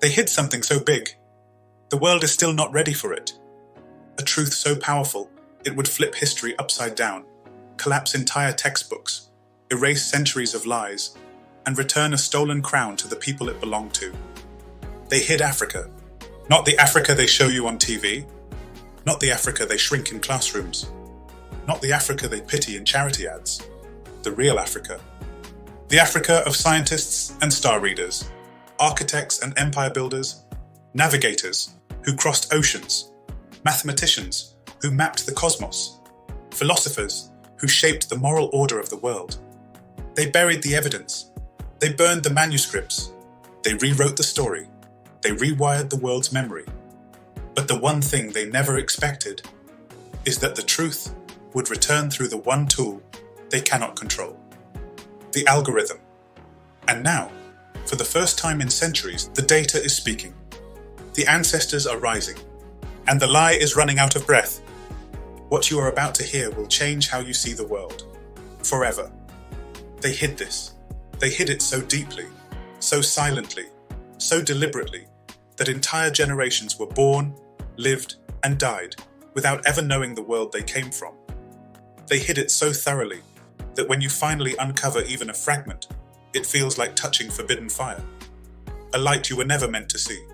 They hid something so big. The world is still not ready for it. A truth so powerful, it would flip history upside down, collapse entire textbooks, erase centuries of lies, and return a stolen crown to the people it belonged to. They hid Africa. Not the Africa they show you on TV. Not the Africa they shrink in classrooms. Not the Africa they pity in charity ads. The real Africa. The Africa of scientists and star readers, architects and empire builders, navigators who crossed oceans, mathematicians who mapped the cosmos, philosophers who shaped the moral order of the world. They buried the evidence. They burned the manuscripts. They rewrote the story. They rewired the world's memory. But the one thing they never expected is that the truth would return through the one tool they cannot control: the algorithm. And now, for the first time in centuries, the data is speaking. The ancestors are rising, and the lie is running out of breath. What you are about to hear will change how you see the world. Forever. They hid this. They hid it so deeply, so silently, so deliberately, that entire generations were born, lived, and died without ever knowing the world they came from. They hid it so thoroughly that when you finally uncover even a fragment, it feels like touching forbidden fire. A light you were never meant to see.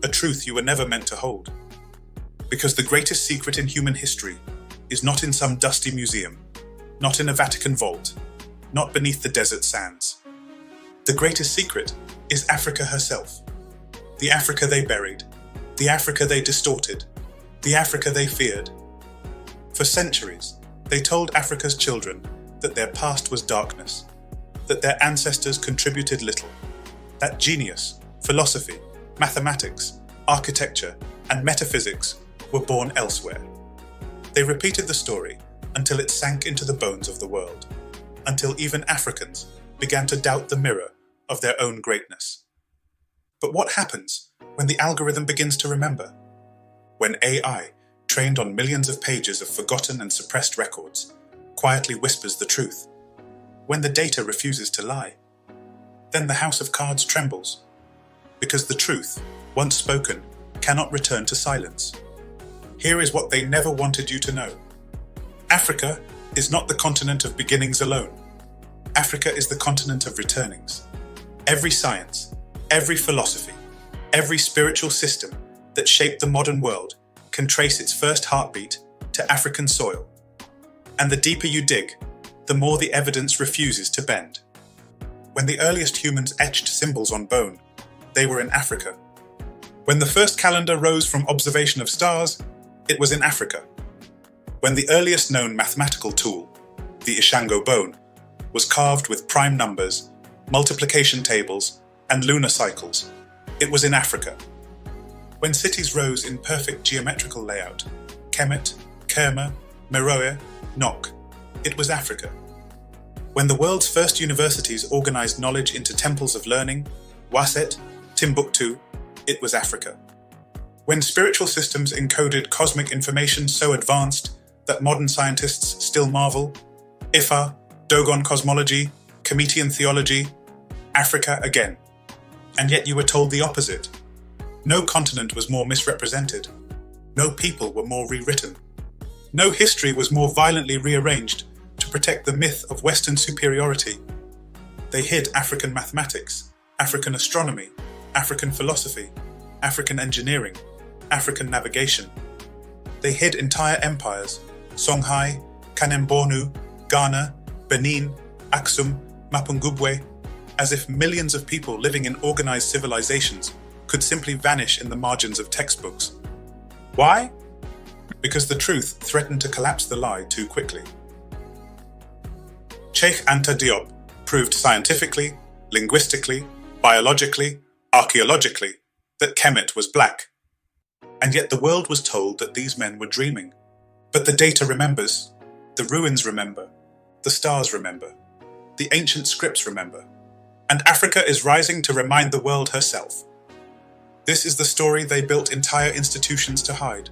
A truth you were never meant to hold. Because the greatest secret in human history is not in some dusty museum, not in a Vatican vault, not beneath the desert sands. The greatest secret is Africa herself. The Africa they buried, the Africa they distorted, the Africa they feared. For centuries, they told Africa's children that their past was darkness, that their ancestors contributed little, that genius, philosophy, mathematics, architecture, and metaphysics were born elsewhere. They repeated the story until it sank into the bones of the world, until even Africans began to doubt the mirror of their own greatness. But what happens when the algorithm begins to remember? When AI, trained on millions of pages of forgotten and suppressed records, quietly whispers the truth? When the data refuses to lie? Then the house of cards trembles, because the truth, once spoken, cannot return to silence. Here is what they never wanted you to know. Africa is not the continent of beginnings alone. Africa is the continent of returnings. Every science, every philosophy, every spiritual system that shaped the modern world can trace its first heartbeat to African soil. And the deeper you dig, the more the evidence refuses to bend. When the earliest humans etched symbols on bone, they were in Africa. When the first calendar rose from observation of stars, it was in Africa. When the earliest known mathematical tool, the Ishango bone, was carved with prime numbers, multiplication tables, and lunar cycles, it was in Africa. When cities rose in perfect geometrical layout, Kemet, Kerma, Meroe, Nok, it was Africa. When the world's first universities organized knowledge into temples of learning, Waset, Timbuktu, it was Africa. When spiritual systems encoded cosmic information so advanced that modern scientists still marvel, Ifa, Dogon cosmology, Kemetian theology, Africa again. And yet you were told the opposite. No continent was more misrepresented. No people were more rewritten. No history was more violently rearranged to protect the myth of Western superiority. They hid African mathematics, African astronomy, African philosophy, African engineering, African navigation. They hid entire empires, Songhai, Kanembonu, Ghana, Benin, Aksum, Mapungubwe, as if millions of people living in organized civilizations could simply vanish in the margins of textbooks. Why? Because the truth threatened to collapse the lie too quickly. Cheikh Anta Diop proved scientifically, linguistically, biologically, archaeologically, that Kemet was black. And yet the world was told that these men were dreaming. But the data remembers, the ruins remember, the stars remember, the ancient scripts remember, and Africa is rising to remind the world herself. This is the story they built entire institutions to hide.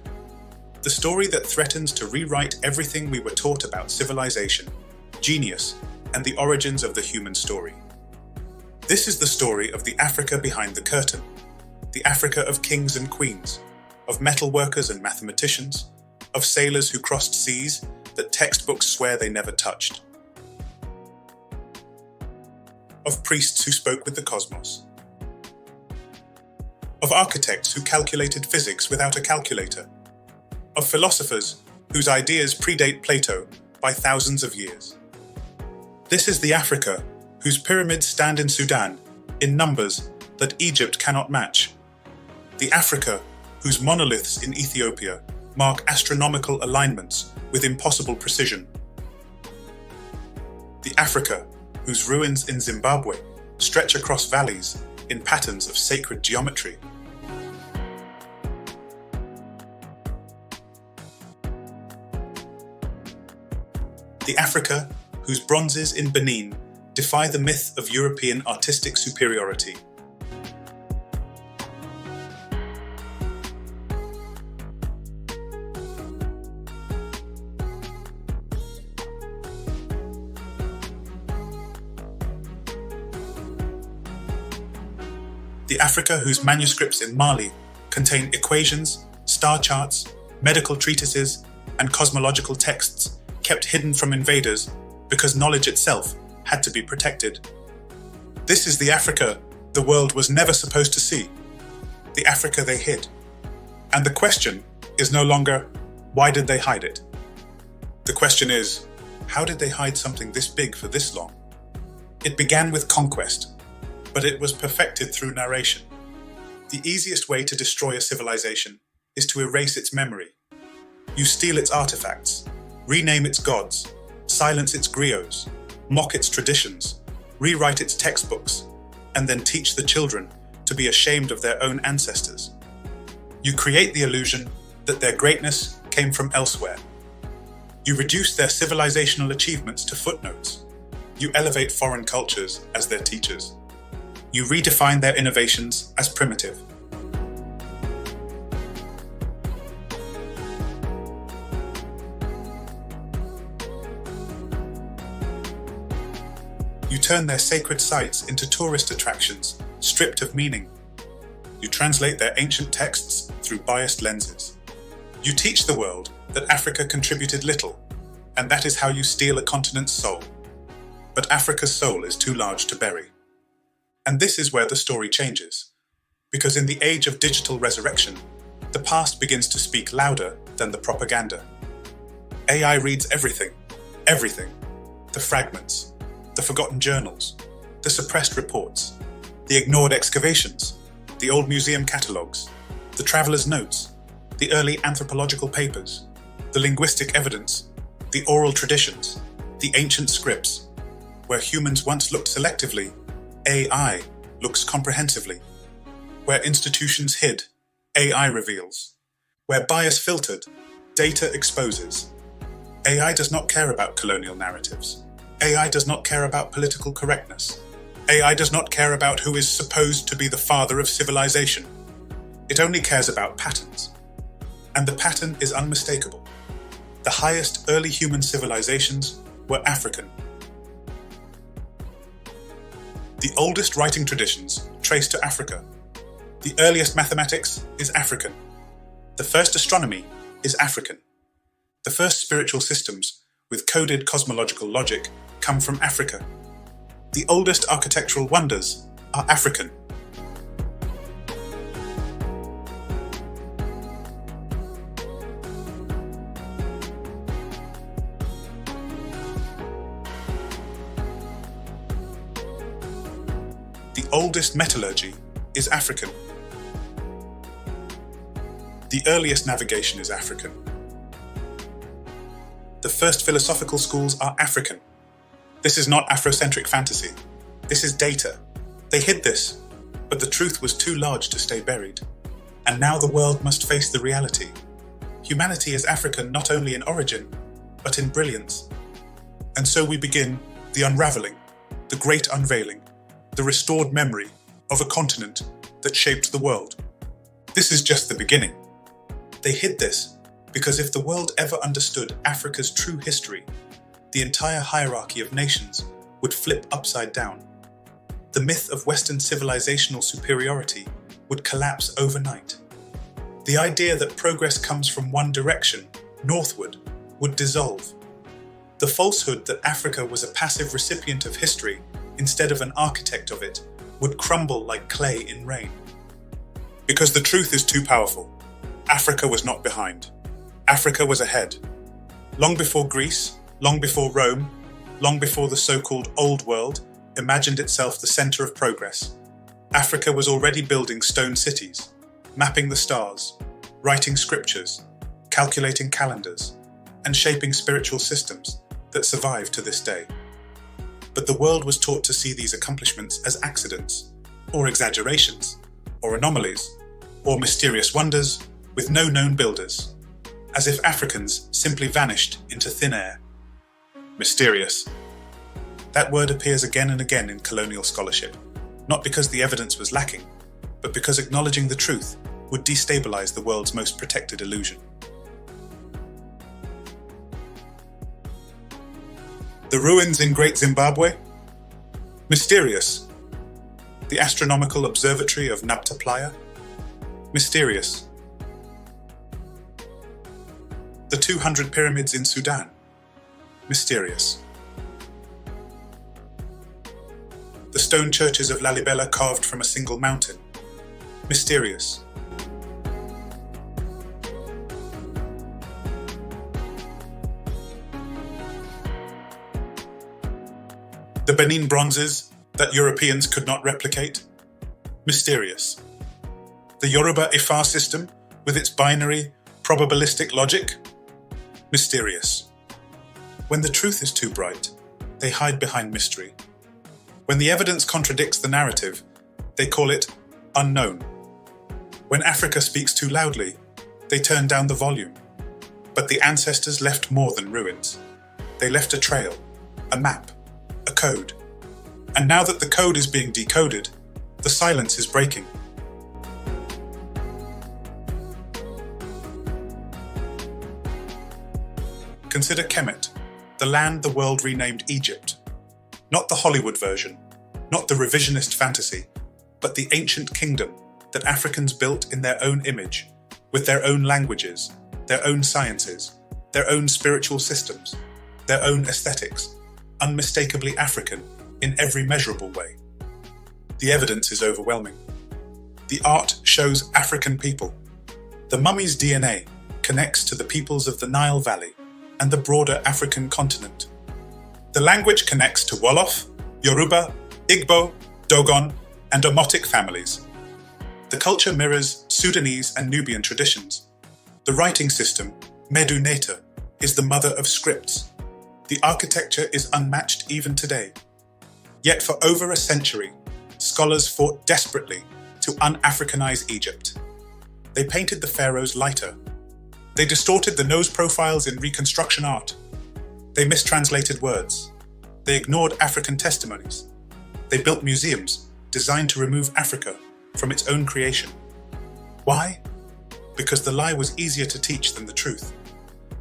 The story that threatens to rewrite everything we were taught about civilization, genius, and the origins of the human story. This is the story of the Africa behind the curtain. the Africa of kings and queens, of metal workers and mathematicians, of sailors who crossed seas that textbooks swear they never touched, of priests who spoke with the cosmos, of architects who calculated physics without a calculator, of philosophers whose ideas predate Plato by thousands of years. This is the Africa whose pyramids stand in Sudan in numbers that Egypt cannot match. The Africa whose monoliths in Ethiopia mark astronomical alignments with impossible precision. The Africa whose ruins in Zimbabwe stretch across valleys in patterns of sacred geometry. The Africa whose bronzes in Benin defy the myth of European artistic superiority. The Africa whose manuscripts in Mali contain equations, star charts, medical treatises, and cosmological texts kept hidden from invaders because knowledge itself had to be protected. This is the Africa the world was never supposed to see, the Africa they hid. And the question is no longer, why did they hide it? The question is, how did they hide something this big for this long? It began with conquest, but it was perfected through narration. The easiest way to destroy a civilization is to erase its memory. You steal its artifacts, rename its gods, silence its griots, mock its traditions, rewrite its textbooks, and then teach the children to be ashamed of their own ancestors. You create the illusion that their greatness came from elsewhere. You reduce their civilizational achievements to footnotes. You elevate foreign cultures as their teachers. You redefine their innovations as primitive. You turn their sacred sites into tourist attractions, stripped of meaning. You translate their ancient texts through biased lenses. You teach the world that Africa contributed little, and that is how you steal a continent's soul. But Africa's soul is too large to bury. And this is where the story changes, because in the age of digital resurrection, the past begins to speak louder than the propaganda. AI reads everything, the fragments, the forgotten journals, the suppressed reports, the ignored excavations, the old museum catalogues, the traveller's notes, the early anthropological papers, the linguistic evidence, the oral traditions, the ancient scripts. Where humans once looked selectively, AI looks comprehensively. Where institutions hid, AI reveals. Where bias filtered, data exposes. AI does not care about colonial narratives. AI does not care about political correctness. AI does not care about who is supposed to be the father of civilization. It only cares about patterns. And the pattern is unmistakable. The highest early human civilizations were African. The oldest writing traditions trace to Africa. The earliest mathematics is African. The first astronomy is African. The first spiritual systems with coded cosmological logic come from Africa. The oldest architectural wonders are African. The oldest metallurgy is African. The earliest navigation is African. The first philosophical schools are African. This is not Afrocentric fantasy. This is data. They hid this, but the truth was too large to stay buried. And now the world must face the reality. Humanity is African not only in origin, but in brilliance. And so we begin the unraveling, the great unveiling, the restored memory of a continent that shaped the world. This is just the beginning. They hid this because if the world ever understood Africa's true history, the entire hierarchy of nations would flip upside down. The myth of Western civilizational superiority would collapse overnight. The idea that progress comes from one direction, northward, would dissolve. The falsehood that Africa was a passive recipient of history instead of an architect of it would crumble like clay in rain. Because the truth is too powerful. Africa was not behind. Africa was ahead. Long before Greece, long before Rome, long before the so-called Old World imagined itself the center of progress, Africa was already building stone cities, mapping the stars, writing scriptures, calculating calendars, and shaping spiritual systems that survive to this day. But the world was taught to see these accomplishments as accidents, or exaggerations, or anomalies, or mysterious wonders with no known builders, as if Africans simply vanished into thin air. Mysterious. That word appears again and again in colonial scholarship, not because the evidence was lacking, but because acknowledging the truth would destabilize the world's most protected illusion. The ruins in Great Zimbabwe? Mysterious. The astronomical observatory of Nabta Playa? Mysterious. The 200 pyramids in Sudan? Mysterious. The stone churches of Lalibela carved from a single mountain? Mysterious. The Benin bronzes that Europeans could not replicate? Mysterious. The Yoruba Ifa system with its binary, probabilistic logic? Mysterious. When the truth is too bright, they hide behind mystery. When the evidence contradicts the narrative, they call it unknown. When Africa speaks too loudly, they turn down the volume. But the ancestors left more than ruins. They left a trail, a map, a code. And now that the code is being decoded, the silence is breaking. Consider Kemet, the land the world renamed Egypt. Not the Hollywood version, not the revisionist fantasy, but the ancient kingdom that Africans built in their own image, with their own languages, their own sciences, their own spiritual systems, their own aesthetics, unmistakably African in every measurable way. The evidence is overwhelming. The art shows African people. The mummy's DNA connects to the peoples of the Nile Valley and the broader African continent. The language connects to Wolof, Yoruba, Igbo, Dogon, and Omotic families. The culture mirrors Sudanese and Nubian traditions. The writing system, Medu Neter, is the mother of scripts. The architecture is unmatched even today. Yet for over a century, scholars fought desperately to un-Africanize Egypt. They painted the pharaohs lighter. They distorted the nose profiles in Reconstruction art. They mistranslated words. They ignored African testimonies. They built museums designed to remove Africa from its own creation. Why? Because the lie was easier to teach than the truth.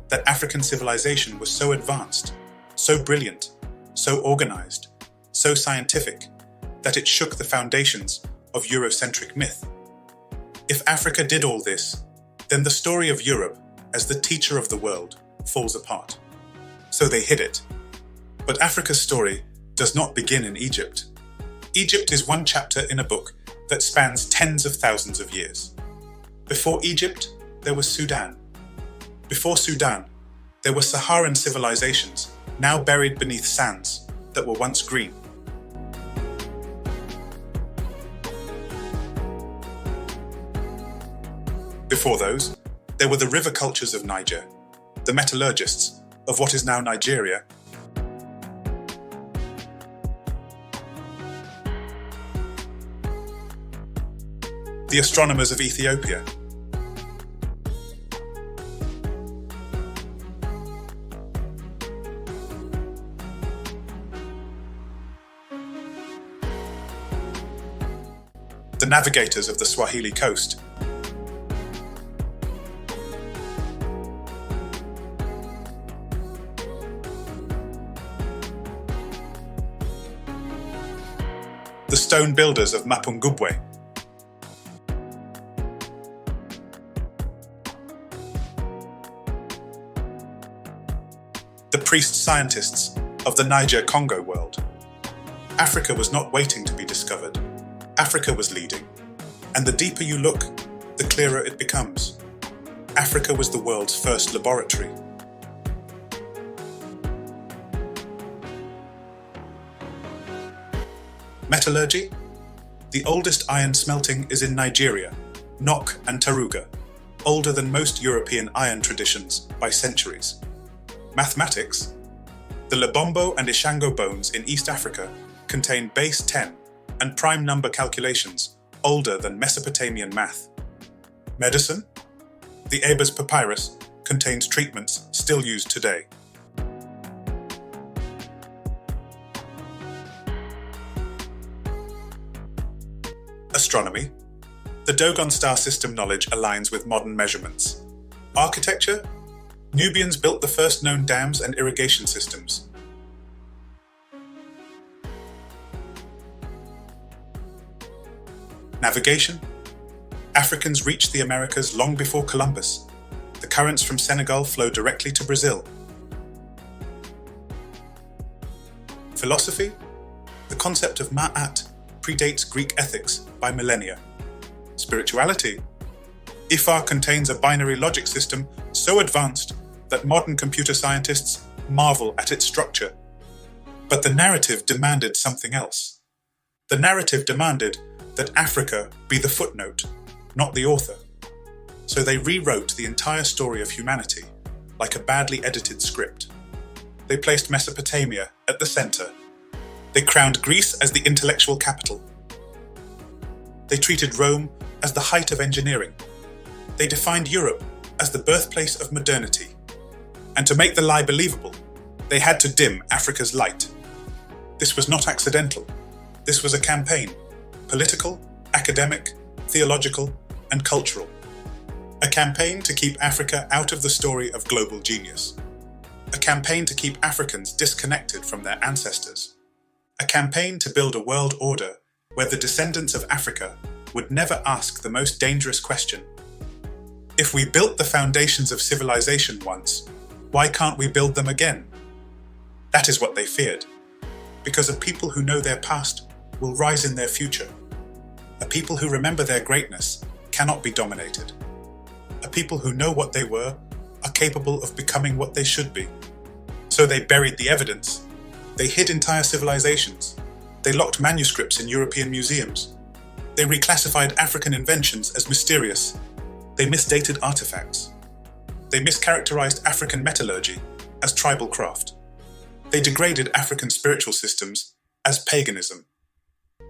That African civilization was so advanced, so brilliant, so organized, so scientific, that it shook the foundations of Eurocentric myth. If Africa did all this, then the story of Europe as the teacher of the world falls apart. So they hid it. But Africa's story does not begin in Egypt. Egypt is one chapter in a book that spans tens of thousands of years. Before Egypt, there was Sudan. Before Sudan, there were Saharan civilizations now buried beneath sands that were once green. Before those, there were the river cultures of Niger, the metallurgists of what is now Nigeria, the astronomers of Ethiopia, the navigators of the Swahili coast, the stone builders of Mapungubwe, the priest scientists of the Niger-Congo world. Africa was not waiting to be discovered. Africa was leading. And the deeper you look, the clearer it becomes. Africa was the world's first laboratory. Metallurgy? The oldest iron smelting is in Nigeria, Nok and Taruga, older than most European iron traditions by centuries. Mathematics? The Lebombo and Ishango bones in East Africa contain base 10 and prime number calculations older than Mesopotamian math. Medicine? The Ebers papyrus contains treatments still used today. Astronomy. The Dogon star system knowledge aligns with modern measurements. Architecture. Nubians built the first known dams and irrigation systems. Navigation. Africans reached the Americas long before Columbus. The currents from Senegal flow directly to Brazil. Philosophy. The concept of ma'at predates Greek ethics by millennia. Spirituality. Ifá contains a binary logic system so advanced that modern computer scientists marvel at its structure. But the narrative demanded something else. The narrative demanded that Africa be the footnote, not the author. So they rewrote the entire story of humanity like a badly edited script. They placed Mesopotamia at the center. They crowned Greece as the intellectual capital. They treated Rome as the height of engineering. They defined Europe as the birthplace of modernity. And to make the lie believable, they had to dim Africa's light. This was not accidental. This was a campaign, political, academic, theological, and cultural. A campaign to keep Africa out of the story of global genius. A campaign to keep Africans disconnected from their ancestors. A campaign to build a world order where the descendants of Africa would never ask the most dangerous question. If we built the foundations of civilization once, why can't we build them again? That is what they feared, because a people who know their past will rise in their future. A people who remember their greatness cannot be dominated. A people who know what they were are capable of becoming what they should be. So they buried the evidence. They hid entire civilizations. They locked manuscripts in European museums. They reclassified African inventions as mysterious. They misdated artifacts. They mischaracterized African metallurgy as tribal craft. They degraded African spiritual systems as paganism.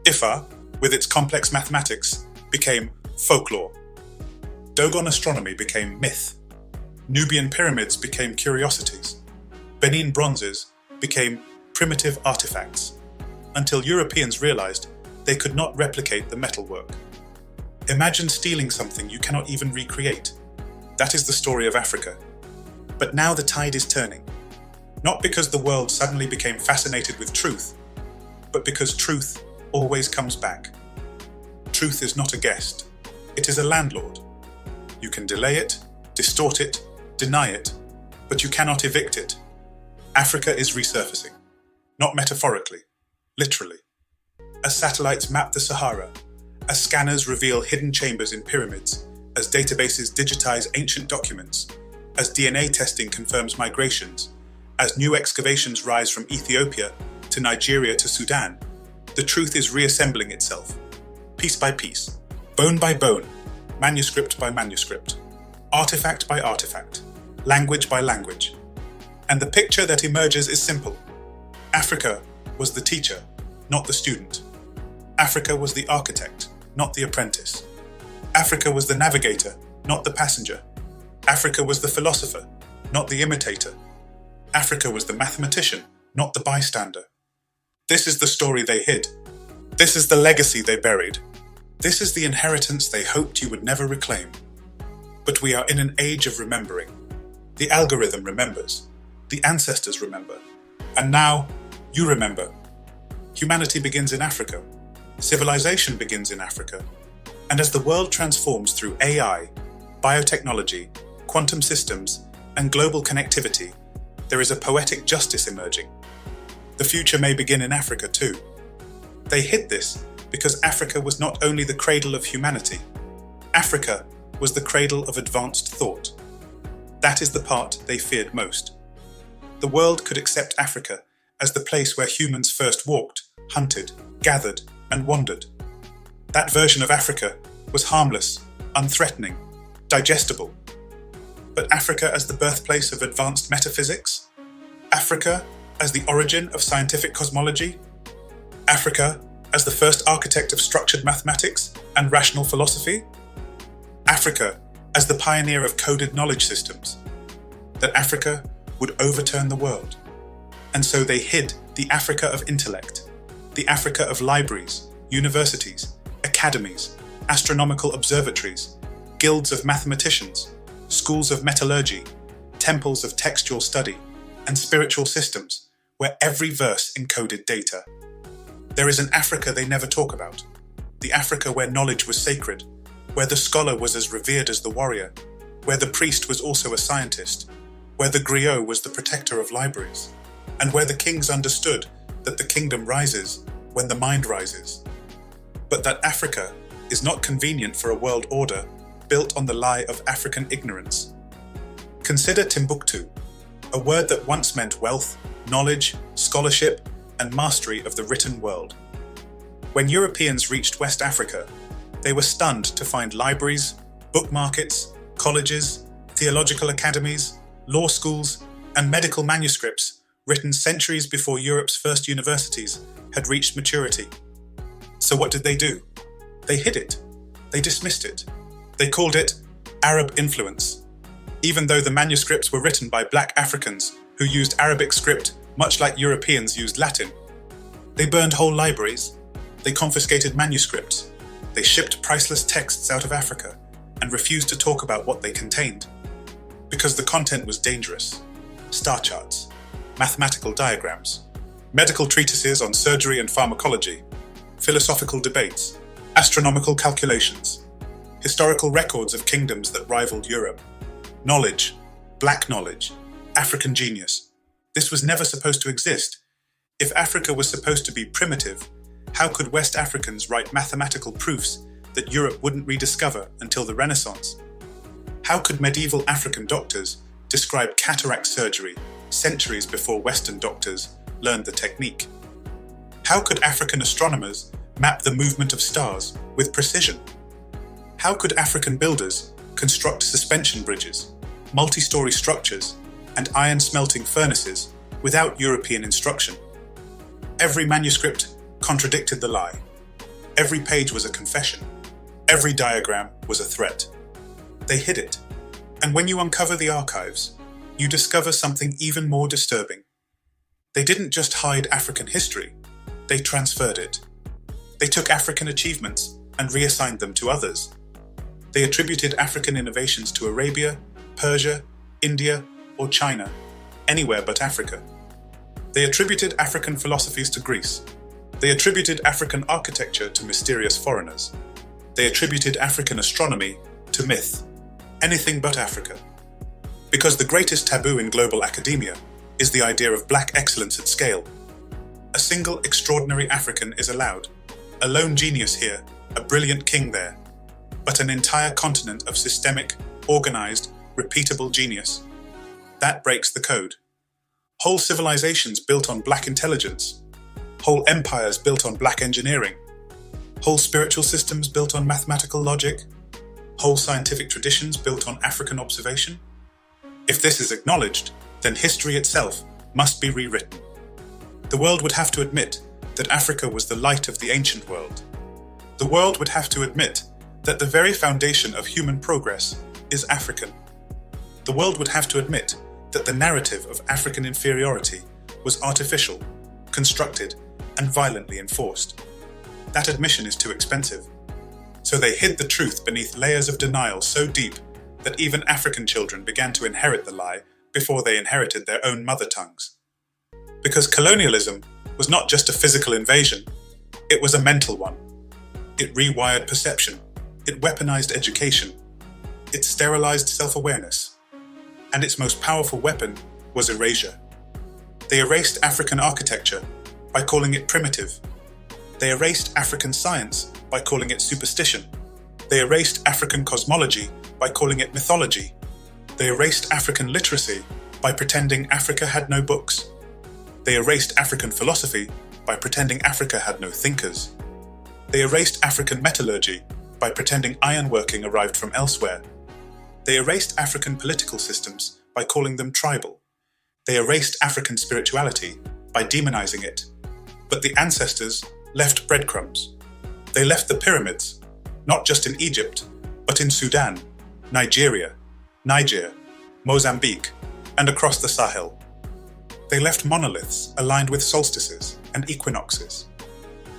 Ifá, with its complex mathematics, became folklore. Dogon astronomy became myth. Nubian pyramids became curiosities. Benin bronzes became primitive artifacts, until Europeans realized they could not replicate the metalwork. Imagine stealing something you cannot even recreate. That is the story of Africa. But now the tide is turning. Not because the world suddenly became fascinated with truth, but because truth always comes back. Truth is not a guest. It is a landlord. You can delay it, distort it, deny it, but you cannot evict it. Africa is resurfacing. Not metaphorically, literally. As satellites map the Sahara, as scanners reveal hidden chambers in pyramids, as databases digitize ancient documents, as DNA testing confirms migrations, as new excavations rise from Ethiopia to Nigeria to Sudan, the truth is reassembling itself, piece by piece, bone by bone, manuscript by manuscript, artifact by artifact, language by language. And the picture that emerges is simple. Africa was the teacher, not the student. Africa was the architect, not the apprentice. Africa was the navigator, not the passenger. Africa was the philosopher, not the imitator. Africa was the mathematician, not the bystander. This is the story they hid. This is the legacy they buried. This is the inheritance they hoped you would never reclaim. But we are in an age of remembering. The algorithm remembers. The ancestors remember. And now, you remember. Humanity begins in Africa. Civilization begins in Africa. And as the world transforms through AI, biotechnology, quantum systems, and global connectivity, there is a poetic justice emerging. The future may begin in Africa too. They hid this because Africa was not only the cradle of humanity, Africa was the cradle of advanced thought. That is the part they feared most. The world could accept Africa as the place where humans first walked, hunted, gathered, and wandered. That version of Africa was harmless, unthreatening, digestible. But Africa as the birthplace of advanced metaphysics? Africa as the origin of scientific cosmology? Africa as the first architect of structured mathematics and rational philosophy? Africa as the pioneer of coded knowledge systems? That Africa would overturn the world. And so they hid the Africa of intellect, the Africa of libraries, universities, academies, astronomical observatories, guilds of mathematicians, schools of metallurgy, temples of textual study, and spiritual systems, where every verse encoded data. There is an Africa they never talk about, the Africa where knowledge was sacred, where the scholar was as revered as the warrior, where the priest was also a scientist, where the griot was the protector of libraries, and where the kings understood that the kingdom rises when the mind rises. But that Africa is not convenient for a world order built on the lie of African ignorance. Consider Timbuktu, a word that once meant wealth, knowledge, scholarship, and mastery of the written world. When Europeans reached West Africa, they were stunned to find libraries, book markets, colleges, theological academies, law schools, and medical manuscripts written centuries before Europe's first universities had reached maturity. So what did they do? They hid it. They dismissed it. They called it Arab influence, even though the manuscripts were written by black Africans who used Arabic script much like Europeans used Latin. They burned whole libraries. They confiscated manuscripts. They shipped priceless texts out of Africa and refused to talk about what they contained, because the content was dangerous. Star charts, mathematical diagrams, medical treatises on surgery and pharmacology, philosophical debates, astronomical calculations, historical records of kingdoms that rivaled Europe, knowledge, black knowledge, African genius. This was never supposed to exist. If Africa was supposed to be primitive, how could West Africans write mathematical proofs that Europe wouldn't rediscover until the Renaissance? How could medieval African doctors describe cataract surgery centuries before Western doctors learned the technique? How could African astronomers map the movement of stars with precision? How could African builders construct suspension bridges, multi-story structures, and iron smelting furnaces without European instruction? Every manuscript contradicted the lie. Every page was a confession. Every diagram was a threat. They hid it. And when you uncover the archives, you discover something even more disturbing. They didn't just hide African history, they transferred it. They took African achievements and reassigned them to others. They attributed African innovations to Arabia, Persia, India, or China, anywhere but Africa. They attributed African philosophies to Greece. They attributed African architecture to mysterious foreigners. They attributed African astronomy to myth, anything but Africa. Because the greatest taboo in global academia is the idea of black excellence at scale. A single extraordinary African is allowed, a lone genius here, a brilliant king there, but an entire continent of systemic, organized, repeatable genius. That breaks the code. Whole civilizations built on black intelligence, whole empires built on black engineering, whole spiritual systems built on mathematical logic, whole scientific traditions built on African observation. If this is acknowledged, then history itself must be rewritten. The world would have to admit that Africa was the light of the ancient world. The world would have to admit that the very foundation of human progress is African. The world would have to admit that the narrative of African inferiority was artificial, constructed, and violently enforced. That admission is too expensive. So they hid the truth beneath layers of denial so deep that even African children began to inherit the lie before they inherited their own mother tongues. Because colonialism was not just a physical invasion, it was a mental one. It rewired perception, it weaponized education, it sterilized self-awareness, and its most powerful weapon was erasure. They erased African architecture by calling it primitive. They erased African science by calling it superstition. They erased African cosmology by calling it mythology. They erased African literacy by pretending Africa had no books. They erased African philosophy by pretending Africa had no thinkers. They erased African metallurgy by pretending ironworking arrived from elsewhere. They erased African political systems by calling them tribal. They erased African spirituality by demonizing it. But the ancestors left breadcrumbs. They left the pyramids, not just in Egypt, but in Sudan, Nigeria, Niger, Mozambique, and across the Sahel. They left monoliths aligned with solstices and equinoxes.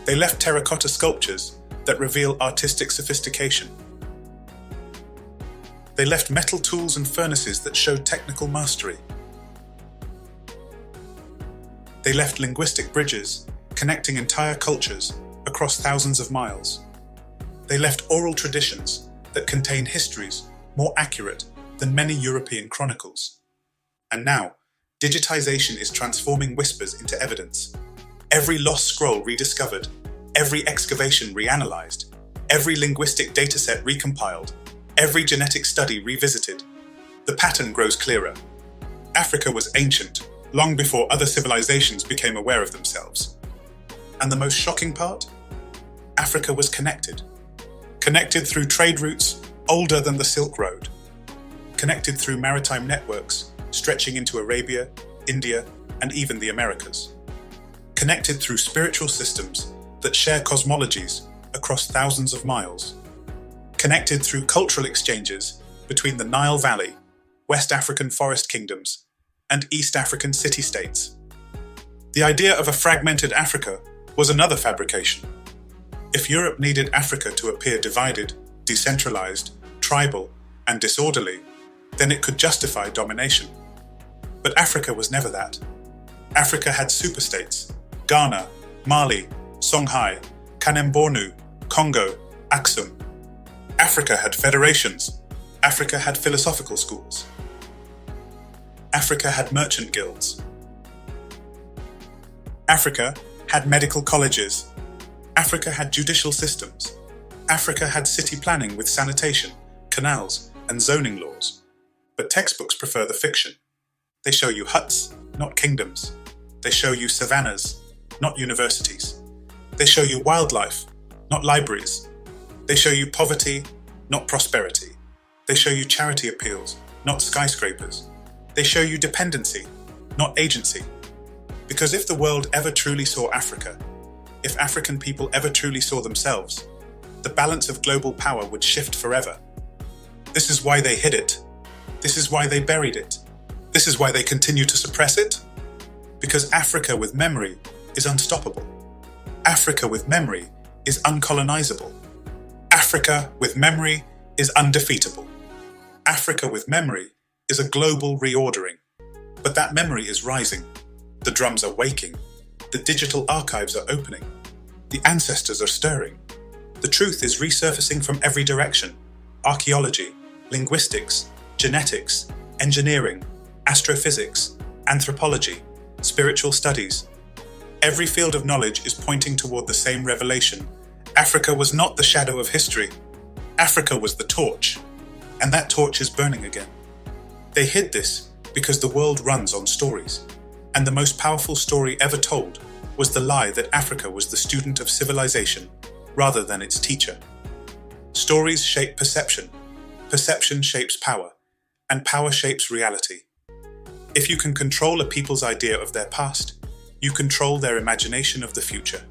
They left terracotta sculptures that reveal artistic sophistication. They left metal tools and furnaces that show technical mastery. They left linguistic bridges connecting entire cultures across thousands of miles. They left oral traditions that contain histories more accurate than many European chronicles. And now, digitization is transforming whispers into evidence. Every lost scroll rediscovered, every excavation reanalyzed, every linguistic dataset recompiled, every genetic study revisited. The pattern grows clearer. Africa was ancient, long before other civilizations became aware of themselves. And the most shocking part? Africa was connected. Connected through trade routes older than the Silk Road. Connected through maritime networks stretching into Arabia, India, and even the Americas. Connected through spiritual systems that share cosmologies across thousands of miles. Connected through cultural exchanges between the Nile Valley, West African forest kingdoms, and East African city-states. The idea of a fragmented Africa was another fabrication. If Europe needed Africa to appear divided, decentralized, tribal, and disorderly, then it could justify domination. But Africa was never that. Africa had superstates: Ghana, Mali, Songhai, Kanem-Bornu, Congo, Aksum. Africa had federations. Africa had philosophical schools. Africa had merchant guilds. Africa had medical colleges. Africa had judicial systems. Africa had city planning with sanitation, canals, and zoning laws. But textbooks prefer the fiction. They show you huts, not kingdoms. They show you savannas, not universities. They show you wildlife, not libraries. They show you poverty, not prosperity. They show you charity appeals, not skyscrapers. They show you dependency, not agency. Because if the world ever truly saw Africa, if African people ever truly saw themselves, the balance of global power would shift forever. This is why they hid it. This is why they buried it. This is why they continue to suppress it. Because Africa with memory is unstoppable. Africa with memory is uncolonizable. Africa with memory is undefeatable. Africa with memory is a global reordering. But that memory is rising. The drums are waking. The digital archives are opening. The ancestors are stirring. The truth is resurfacing from every direction. Archaeology, linguistics, genetics, engineering, astrophysics, anthropology, spiritual studies. Every field of knowledge is pointing toward the same revelation. Africa was not the shadow of history. Africa was the torch. And that torch is burning again. They hid this because the world runs on stories. And the most powerful story ever told was the lie that Africa was the student of civilization rather than its teacher. Stories shape perception. Perception shapes power. And power shapes reality. If you can control a people's idea of their past, you control their imagination of the future.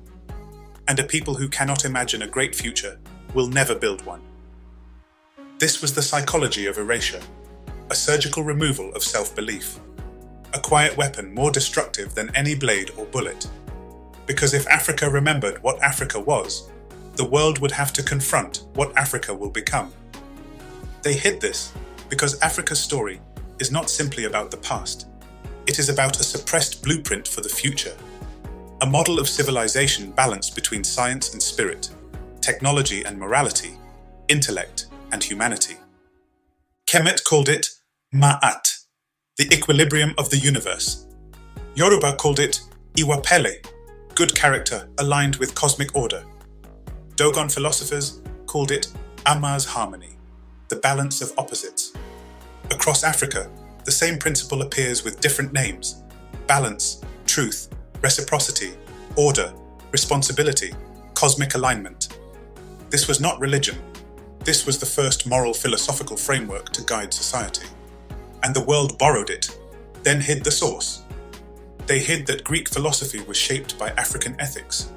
And a people who cannot imagine a great future will never build one. This was the psychology of erasure, a surgical removal of self-belief, a quiet weapon more destructive than any blade or bullet. Because if Africa remembered what Africa was, the world would have to confront what Africa will become. They hid this because Africa's story is not simply about the past. It is about a suppressed blueprint for the future. A model of civilization balanced between science and spirit, technology and morality, intellect and humanity. Kemet called it Ma'at, the equilibrium of the universe. Yoruba called it Iwapele, good character aligned with cosmic order. Dogon philosophers called it Ama's harmony, the balance of opposites. Across Africa, the same principle appears with different names: balance, truth, reciprocity, order, responsibility, cosmic alignment. This was not religion. This was the first moral philosophical framework to guide society. And the world borrowed it, then hid the source. They hid that Greek philosophy was shaped by African ethics.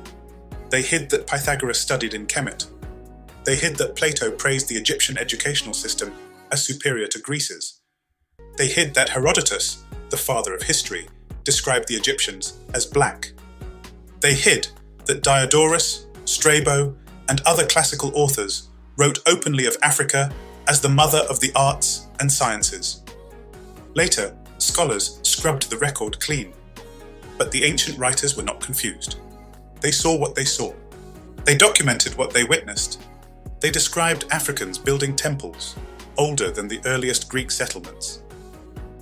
They hid that Pythagoras studied in Kemet. They hid that Plato praised the Egyptian educational system as superior to Greece's. They hid that Herodotus, the father of history, described the Egyptians as black. They hid that Diodorus, Strabo, and other classical authors wrote openly of Africa as the mother of the arts and sciences. Later, scholars scrubbed the record clean. But the ancient writers were not confused. They saw what they saw. They documented what they witnessed. They described Africans building temples, older than the earliest Greek settlements.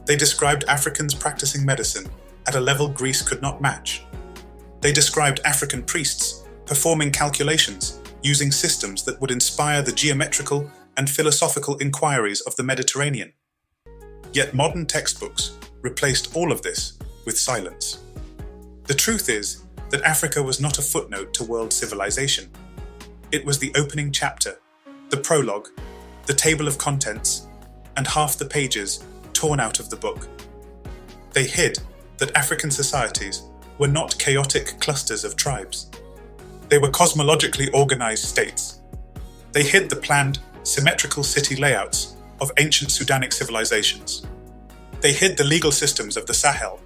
They described Africans practicing medicine at a level Greece could not match. They described African priests performing calculations using systems that would inspire the geometrical and philosophical inquiries of the Mediterranean. Yet modern textbooks replaced all of this with silence. The truth is that Africa was not a footnote to world civilization. It was the opening chapter, the prologue, the table of contents, and half the pages torn out of the book. They hid that African societies were not chaotic clusters of tribes. They were cosmologically organized states. They hid the planned, symmetrical city layouts of ancient Sudanic civilizations. They hid the legal systems of the Sahel.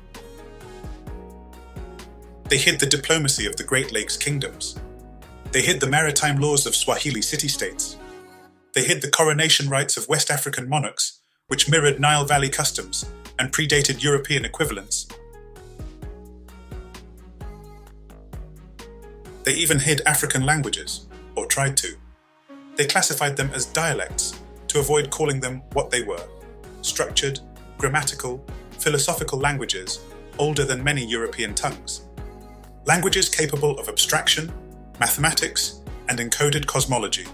They hid the diplomacy of the Great Lakes kingdoms. They hid the maritime laws of Swahili city-states. They hid the coronation rites of West African monarchs, which mirrored Nile Valley customs and predated European equivalents. They even hid African languages, or tried to. They classified them as dialects to avoid calling them what they were: structured, grammatical, philosophical languages older than many European tongues. Languages capable of abstraction, mathematics, and encoded cosmology.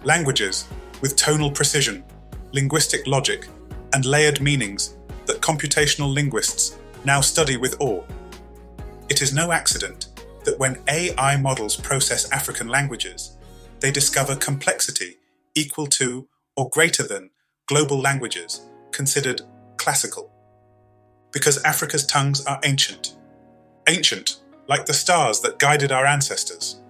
Languages with tonal precision, linguistic logic, and layered meanings that computational linguists now study with awe. It is no accident that when AI models process African languages, they discover complexity equal to or greater than global languages considered classical. Because Africa's tongues are ancient. Ancient like the stars that guided our ancestors.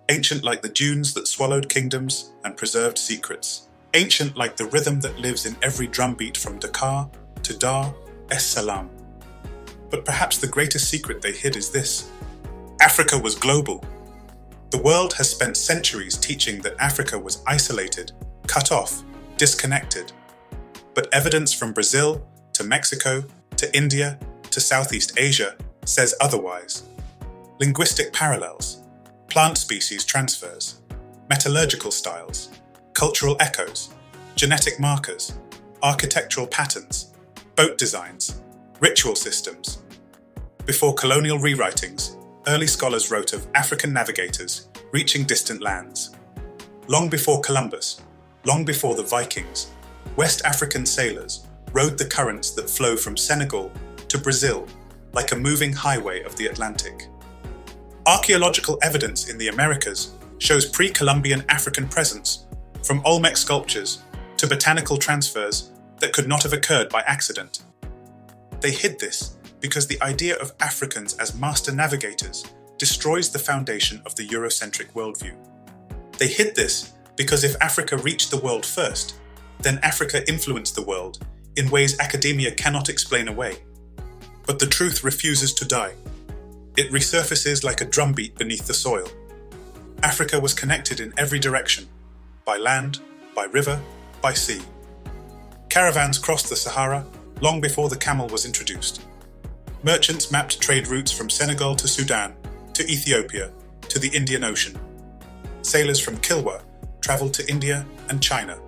Ancient like the dunes that swallowed kingdoms and preserved secrets. Ancient like the rhythm that lives in every drumbeat from Dakar to Dar es Salaam. But perhaps the greatest secret they hid is this: Africa was global. The world has spent centuries teaching that Africa was isolated, cut off, disconnected. But evidence from Brazil to Mexico to India to Southeast Asia says otherwise. Linguistic parallels, plant species transfers, metallurgical styles, cultural echoes, genetic markers, architectural patterns, boat designs, ritual systems. Before colonial rewritings, early scholars wrote of African navigators reaching distant lands. Long before Columbus, long before the Vikings, West African sailors rode the currents that flow from Senegal to Brazil like a moving highway of the Atlantic. Archaeological evidence in the Americas shows pre-Columbian African presence, from Olmec sculptures to botanical transfers that could not have occurred by accident. They hid this because the idea of Africans as master navigators destroys the foundation of the Eurocentric worldview. They hid this because if Africa reached the world first, then Africa influenced the world in ways academia cannot explain away. But the truth refuses to die. It resurfaces like a drumbeat beneath the soil. Africa was connected in every direction, by land, by river, by sea. Caravans crossed the Sahara long before the camel was introduced. Merchants mapped trade routes from Senegal to Sudan, to Ethiopia, to the Indian Ocean. Sailors from Kilwa traveled to India and China.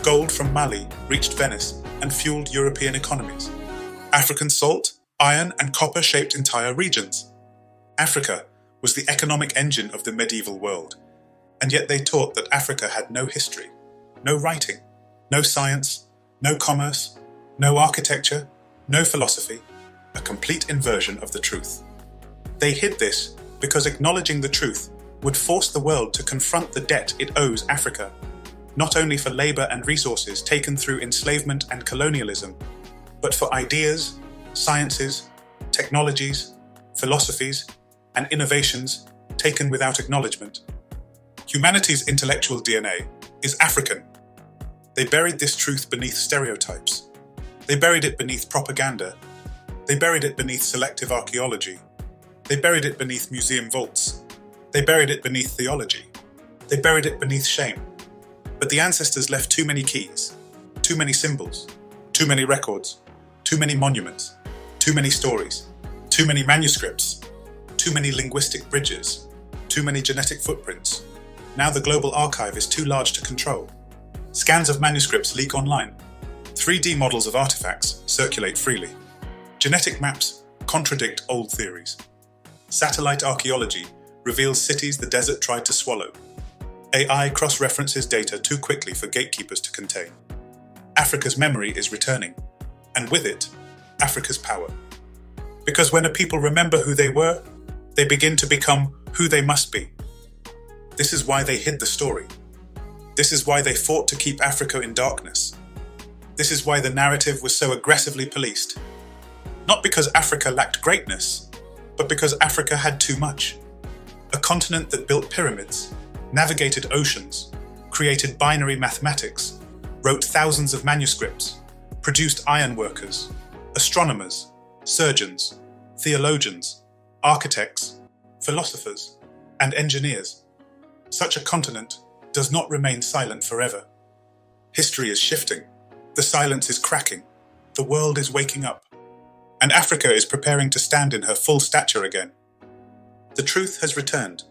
Gold from Mali reached Venice and fueled European economies. African salt, iron, and copper shaped entire regions. Africa was the economic engine of the medieval world, and yet they taught that Africa had no history, no writing, no science, no commerce, no architecture, no philosophy, a complete inversion of the truth. They hid this because acknowledging the truth would force the world to confront the debt it owes Africa, not only for labor and resources taken through enslavement and colonialism, but for ideas, sciences, technologies, philosophies, and innovations taken without acknowledgement. Humanity's intellectual DNA is African. They buried this truth beneath stereotypes. They buried it beneath propaganda. They buried it beneath selective archaeology. They buried it beneath museum vaults. They buried it beneath theology. They buried it beneath shame. But the ancestors left too many keys, too many symbols, too many records, too many monuments, too many stories, too many manuscripts, too many linguistic bridges, too many genetic footprints. Now the global archive is too large to control. Scans of manuscripts leak online. 3D models of artifacts circulate freely. Genetic maps contradict old theories. Satellite archaeology reveals cities the desert tried to swallow. AI cross-references data too quickly for gatekeepers to contain. Africa's memory is returning, and with it, Africa's power. Because when a people remember who they were, they begin to become who they must be. This is why they hid the story. This is why they fought to keep Africa in darkness. This is why the narrative was so aggressively policed. Not because Africa lacked greatness, but because Africa had too much. A continent that built pyramids, navigated oceans, created binary mathematics, wrote thousands of manuscripts, produced iron workers, astronomers, surgeons, theologians, architects, philosophers, and engineers. Such a continent does not remain silent forever. History is shifting. The silence is cracking. The world is waking up. And Africa is preparing to stand in her full stature again. The truth has returned,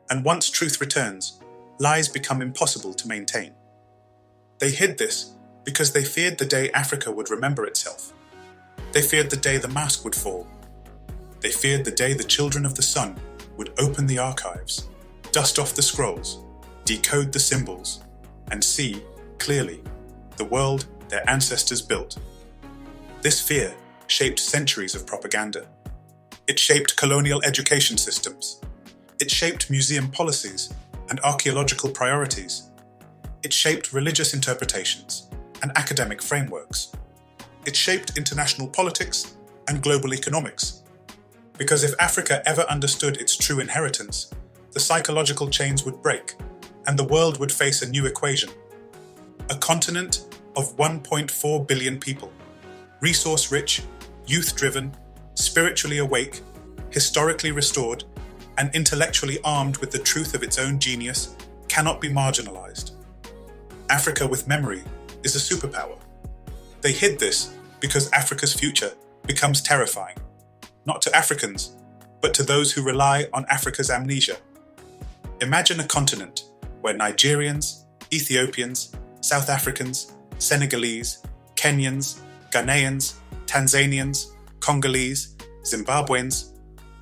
and once truth returns, lies become impossible to maintain. They hid this because they feared the day Africa would remember itself. They feared the day the mask would fall. They feared the day the children of the sun would open the archives, dust off the scrolls, decode the symbols, and see, clearly, the world their ancestors built. This fear shaped centuries of propaganda. It shaped colonial education systems. It shaped museum policies and archaeological priorities. It shaped religious interpretations and academic frameworks. It shaped international politics and global economics. Because if Africa ever understood its true inheritance, the psychological chains would break and the world would face a new equation. A continent of 1.4 billion people, resource-rich, youth-driven, spiritually awake, historically restored, and intellectually armed with the truth of its own genius, cannot be marginalized. Africa with memory is a superpower. They hid this because Africa's future becomes terrifying, not to Africans, but to those who rely on Africa's amnesia. Imagine a continent where Nigerians, Ethiopians, South Africans, Senegalese, Kenyans, Ghanaians, Tanzanians, Congolese, Zimbabweans,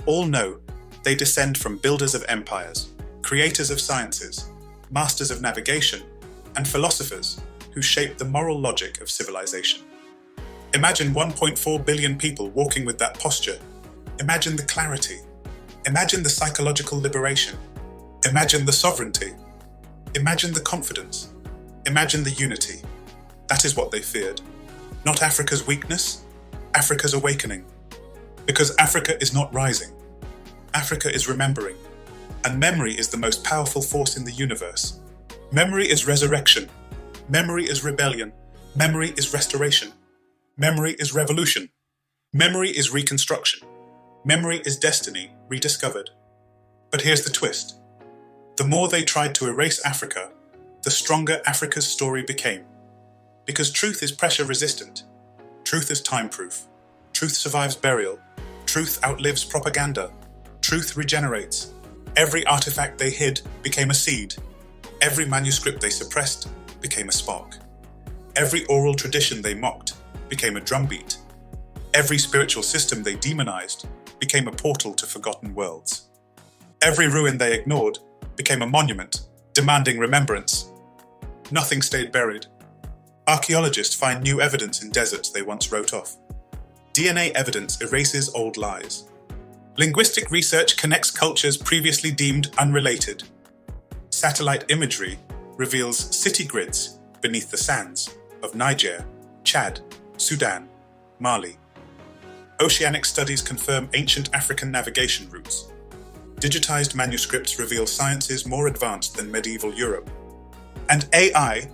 all know they descend from builders of empires, creators of sciences, masters of navigation, and philosophers who shaped the moral logic of civilization. Imagine 1.4 billion people walking with that posture. Imagine the clarity. Imagine the psychological liberation. Imagine the sovereignty. Imagine the confidence. Imagine the unity. That is what they feared. Not Africa's weakness, Africa's awakening. Because Africa is not rising. Africa is remembering. And memory is the most powerful force in the universe. Memory is resurrection. Memory is rebellion. Memory is restoration. Memory is revolution. Memory is reconstruction. Memory is destiny rediscovered. But here's the twist. The more they tried to erase Africa, the stronger Africa's story became. Because truth is pressure resistant. Truth is time-proof. Truth survives burial. Truth outlives propaganda. Truth regenerates. Every artifact they hid became a seed. Every manuscript they suppressed became a spark. Every oral tradition they mocked became a drumbeat. Every spiritual system they demonized became a portal to forgotten worlds. Every ruin they ignored became a monument, demanding remembrance. Nothing stayed buried. Archaeologists find new evidence in deserts they once wrote off. DNA evidence erases old lies. Linguistic research connects cultures previously deemed unrelated. Satellite imagery reveals city grids beneath the sands of Niger, Chad, Sudan, Mali. Oceanic studies confirm ancient African navigation routes. Digitized manuscripts reveal sciences more advanced than medieval Europe. And AI,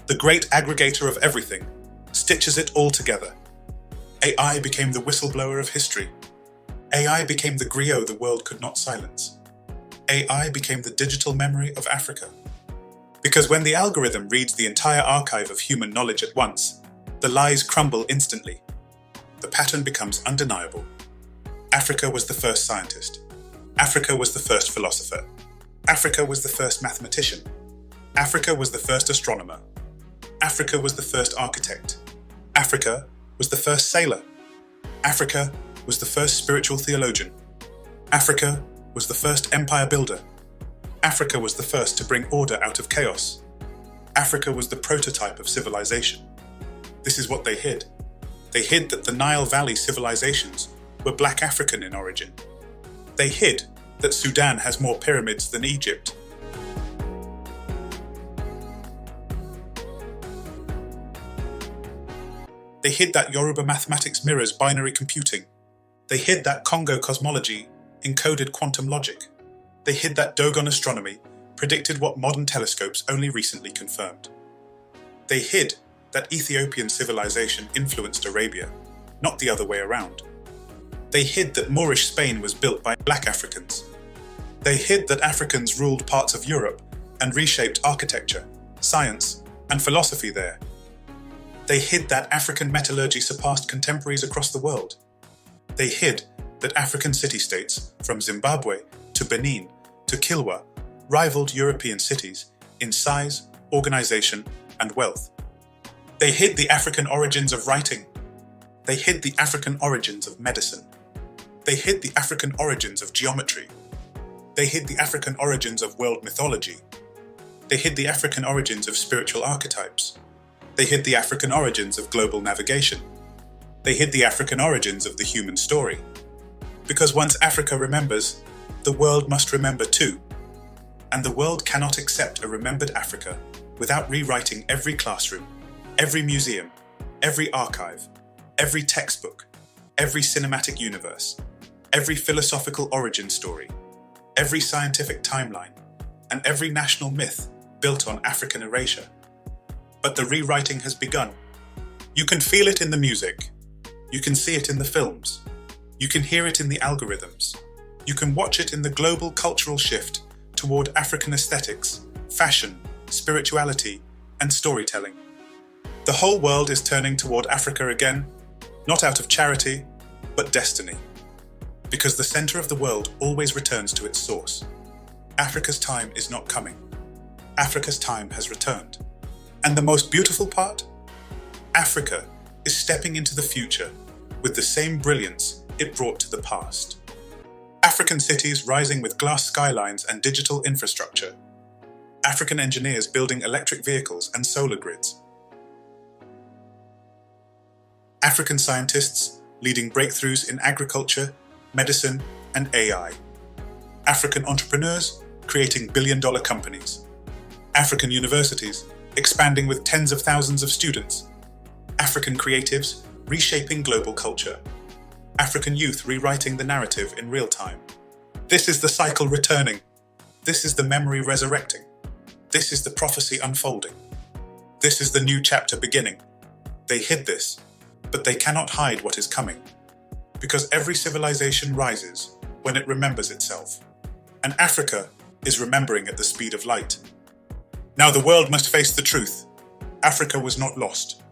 the great aggregator of everything, stitches it all together. AI became the whistleblower of history. AI became the griot the world could not silence. AI became the digital memory of Africa. Because when the algorithm reads the entire archive of human knowledge at once, the lies crumble instantly. The pattern becomes undeniable. Africa was the first scientist. Africa was the first philosopher. Africa was the first mathematician. Africa was the first astronomer. Africa was the first architect. Africa was the first sailor. Africa was the first spiritual theologian. Africa was the first empire builder. Africa was the first to bring order out of chaos. Africa was the prototype of civilization. This is what they hid. They hid that the Nile Valley civilizations were Black African in origin. They hid that Sudan has more pyramids than Egypt. They hid that Yoruba mathematics mirrors binary computing. They hid that Congo cosmology encoded quantum logic. They hid that Dogon astronomy predicted what modern telescopes only recently confirmed. They hid that Ethiopian civilization influenced Arabia, not the other way around. They hid that Moorish Spain was built by Black Africans. They hid that Africans ruled parts of Europe and reshaped architecture, science, and philosophy there. They hid that African metallurgy surpassed contemporaries across the world. They hid that African city-states, from Zimbabwe to Benin to Kilwa, rivaled European cities in size, organization, and wealth. They hid the African origins of writing. They hid the African origins of medicine. They hid the African origins of geometry. They hid the African origins of world mythology. They hid the African origins of spiritual archetypes. They hid the African origins of global navigation. They hid the African origins of the human story. Because once Africa remembers, the world must remember too. And the world cannot accept a remembered Africa without rewriting every classroom, every museum, every archive, every textbook, every cinematic universe, every philosophical origin story, every scientific timeline, and every national myth built on African erasure. But the rewriting has begun. You can feel it in the music. You can see it in the films. You can hear it in the algorithms. You can watch it in the global cultural shift toward African aesthetics, fashion, spirituality, and storytelling. The whole world is turning toward Africa again, not out of charity, but destiny. Because the center of the world always returns to its source. Africa's time is not coming. Africa's time has returned. And the most beautiful part? Africa is stepping into the future with the same brilliance it brought to the past. African cities rising with glass skylines and digital infrastructure. African engineers building electric vehicles and solar grids. African scientists leading breakthroughs in agriculture, medicine, and AI. African entrepreneurs creating billion-dollar companies. African universities expanding with tens of thousands of students. African creatives reshaping global culture. African youth rewriting the narrative in real time. This is the cycle returning. This is the memory resurrecting. This is the prophecy unfolding. This is the new chapter beginning. They hid this, but they cannot hide what is coming. Because every civilization rises when it remembers itself. And Africa is remembering at the speed of light. Now the world must face the truth. Africa was not lost.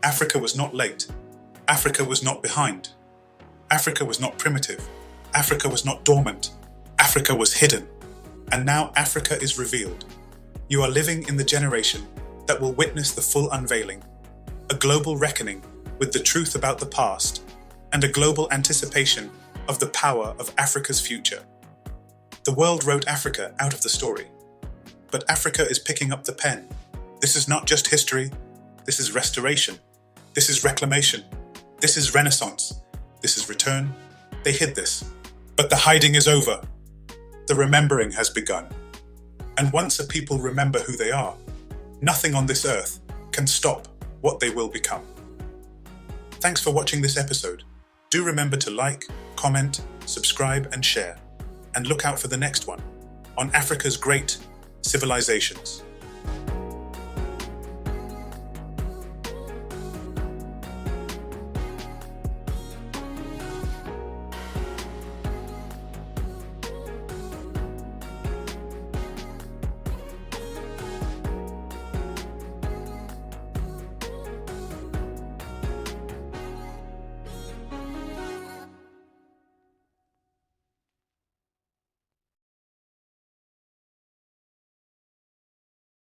Africa was not late. Africa was not behind. Africa was not primitive. Africa was not dormant. Africa was hidden. And now Africa is revealed. You are living in the generation that will witness the full unveiling. a global reckoning with the truth about the past, and a global anticipation of the power of Africa's future. The world wrote Africa out of the story, but Africa is picking up the pen. This is not just history, this is restoration, this is reclamation, this is renaissance, this is return. They hid this, but the hiding is over. The remembering has begun. And once a people remember who they are, nothing on this earth can stop what they will become. Thanks for watching this episode. Do remember to like, comment, subscribe, and share. And look out for the next one on Africa's great civilizations.